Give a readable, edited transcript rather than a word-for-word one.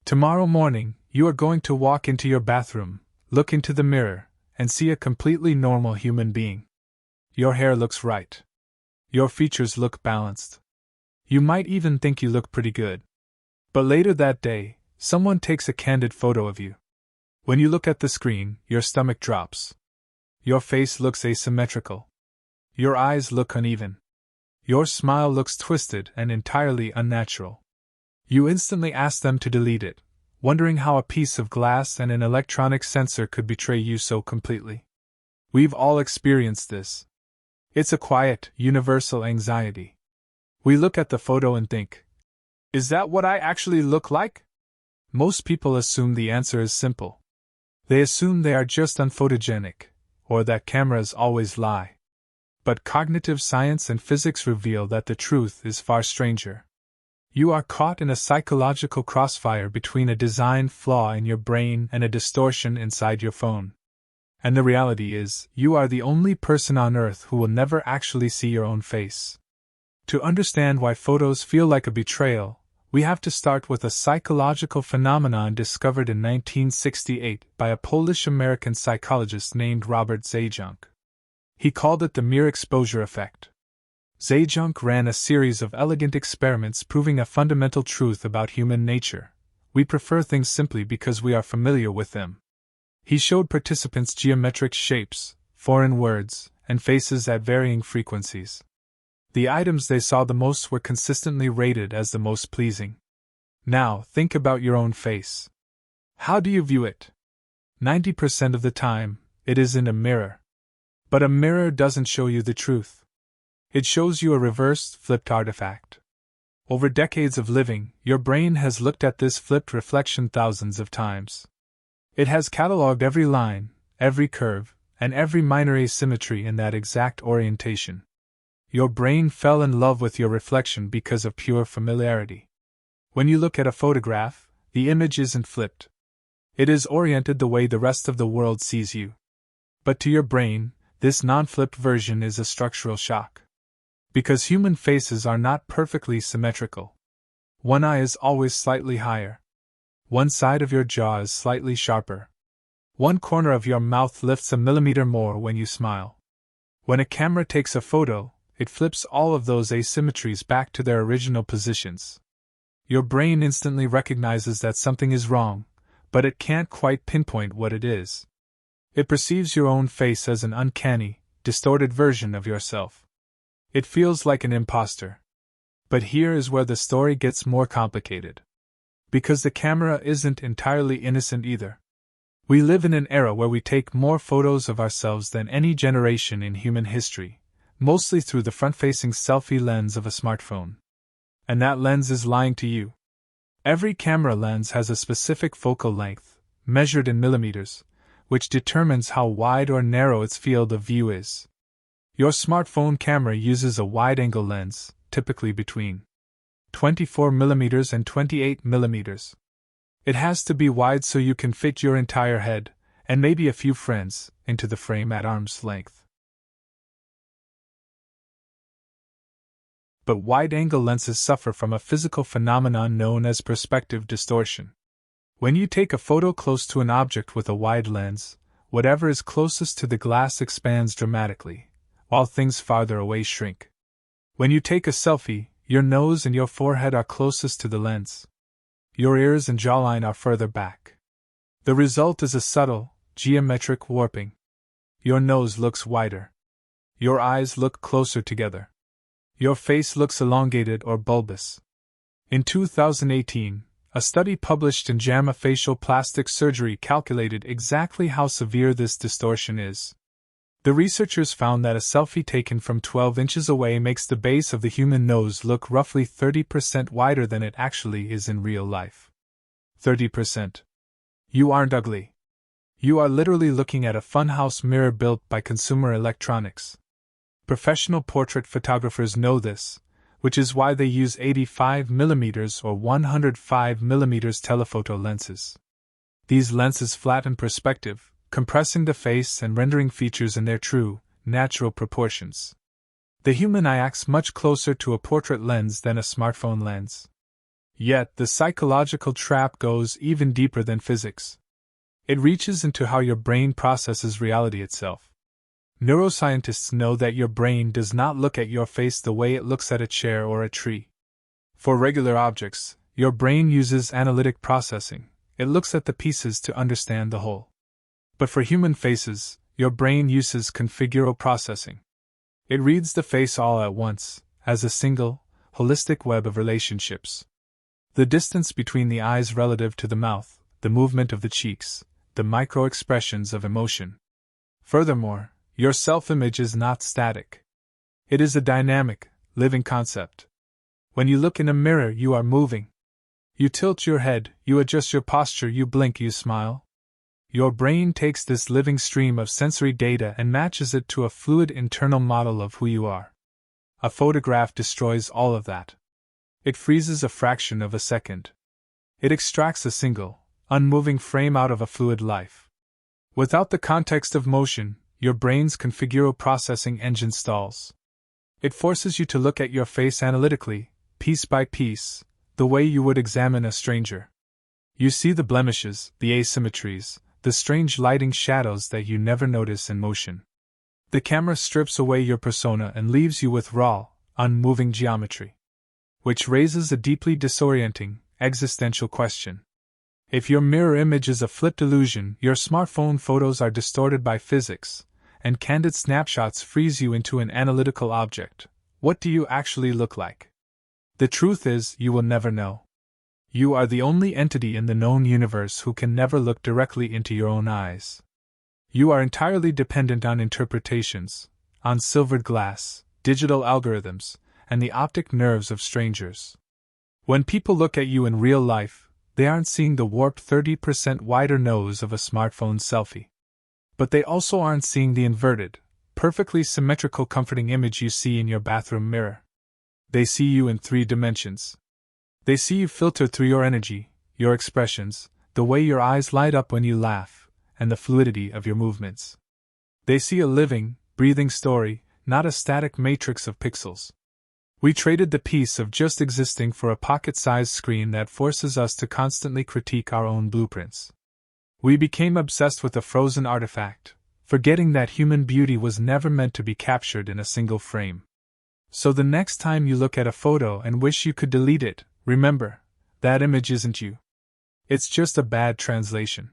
Tomorrow morning, you are going to walk into your bathroom, look into the mirror, and see a completely normal human being. Your hair looks right. Your features look balanced. You might even think you look pretty good. But later that day, someone takes a candid photo of you. When you look at the screen, your stomach drops. Your face looks asymmetrical. Your eyes look uneven. Your smile looks twisted and entirely unnatural. You instantly ask them to delete it, wondering how a piece of glass and an electronic sensor could betray you so completely. We've all experienced this. It's a quiet, universal anxiety. We look at the photo and think, is that what I actually look like? Most people assume the answer is simple. They assume they are just unphotogenic, or that cameras always lie. But cognitive science and physics reveal that the truth is far stranger. You are caught in a psychological crossfire between a design flaw in your brain and a distortion inside your phone. And the reality is, you are the only person on Earth who will never actually see your own face. To understand why photos feel like a betrayal, we have to start with a psychological phenomenon discovered in 1968 by a Polish-American psychologist named Robert Zajonc. He called it the mere exposure effect. Zajonc ran a series of elegant experiments proving a fundamental truth about human nature: we prefer things simply because we are familiar with them. He showed participants geometric shapes, foreign words, and faces at varying frequencies. The items they saw the most were consistently rated as the most pleasing. Now, think about your own face. How do you view it? 90% of the time, it is in a mirror. But a mirror doesn't show you the truth. It shows you a reversed, flipped artifact. Over decades of living, your brain has looked at this flipped reflection thousands of times. It has catalogued every line, every curve, and every minor asymmetry in that exact orientation. Your brain fell in love with your reflection because of pure familiarity. When you look at a photograph, the image isn't flipped. It is oriented the way the rest of the world sees you. But to your brain, this non-flipped version is a structural shock. Because human faces are not perfectly symmetrical. One eye is always slightly higher. One side of your jaw is slightly sharper. One corner of your mouth lifts a millimeter more when you smile. When a camera takes a photo, it flips all of those asymmetries back to their original positions. Your brain instantly recognizes that something is wrong, but it can't quite pinpoint what it is. It perceives your own face as an uncanny, distorted version of yourself. It feels like an imposter. But here is where the story gets more complicated. Because the camera isn't entirely innocent either. We live in an era where we take more photos of ourselves than any generation in human history, mostly through the front-facing selfie lens of a smartphone. And that lens is lying to you. Every camera lens has a specific focal length, measured in millimeters, which determines how wide or narrow its field of view is. Your smartphone camera uses a wide-angle lens, typically between 24mm and 28mm. It has to be wide so you can fit your entire head, and maybe a few friends, into the frame at arm's length. But wide-angle lenses suffer from a physical phenomenon known as perspective distortion. When you take a photo close to an object with a wide lens, whatever is closest to the glass expands dramatically, while things farther away shrink. When you take a selfie, your nose and your forehead are closest to the lens. Your ears and jawline are further back. The result is a subtle, geometric warping. Your nose looks wider. Your eyes look closer together. Your face looks elongated or bulbous. In 2018, a study published in JAMA Facial Plastic Surgery calculated exactly how severe this distortion is. The researchers found that a selfie taken from 12 inches away makes the base of the human nose look roughly 30% wider than it actually is in real life. 30%. You aren't ugly. You are literally looking at a funhouse mirror built by Consumer Electronics. Professional portrait photographers know this, which is why they use 85mm or 105mm telephoto lenses. These lenses flatten perspective, compressing the face and rendering features in their true, natural proportions. The human eye acts much closer to a portrait lens than a smartphone lens. Yet, the psychological trap goes even deeper than physics. It reaches into how your brain processes reality itself. Neuroscientists know that your brain does not look at your face the way it looks at a chair or a tree. For regular objects, your brain uses analytic processing. It looks at the pieces to understand the whole. But for human faces, your brain uses configural processing. It reads the face all at once, as a single, holistic web of relationships. The distance between the eyes relative to the mouth, the movement of the cheeks, the micro-expressions of emotion. Furthermore, your self-image is not static. It is a dynamic, living concept. When you look in a mirror, you are moving. You tilt your head, you adjust your posture, you blink, you smile. Your brain takes this living stream of sensory data and matches it to a fluid internal model of who you are. A photograph destroys all of that. It freezes a fraction of a second. It extracts a single, unmoving frame out of a fluid life. Without the context of motion, your brain's configural processing engine stalls. It forces you to look at your face analytically, piece by piece, the way you would examine a stranger. You see the blemishes, the asymmetries, the strange lighting shadows that you never notice in motion. The camera strips away your persona and leaves you with raw, unmoving geometry. Which raises a deeply disorienting, existential question. If your mirror image is a flipped illusion, your smartphone photos are distorted by physics, and candid snapshots freeze you into an analytical object, what do you actually look like? The truth is, you will never know. You are the only entity in the known universe who can never look directly into your own eyes. You are entirely dependent on interpretations, on silvered glass, digital algorithms, and the optic nerves of strangers. When people look at you in real life, they aren't seeing the warped 30% wider nose of a smartphone selfie. But they also aren't seeing the inverted, perfectly symmetrical comforting image you see in your bathroom mirror. They see you in 3 dimensions. They see you filtered through your energy, your expressions, the way your eyes light up when you laugh, and the fluidity of your movements. They see a living, breathing story, not a static matrix of pixels. We traded the peace of just existing for a pocket-sized screen that forces us to constantly critique our own blueprints. We became obsessed with a frozen artifact, forgetting that human beauty was never meant to be captured in a single frame. So the next time you look at a photo and wish you could delete it, remember, that image isn't you. It's just a bad translation.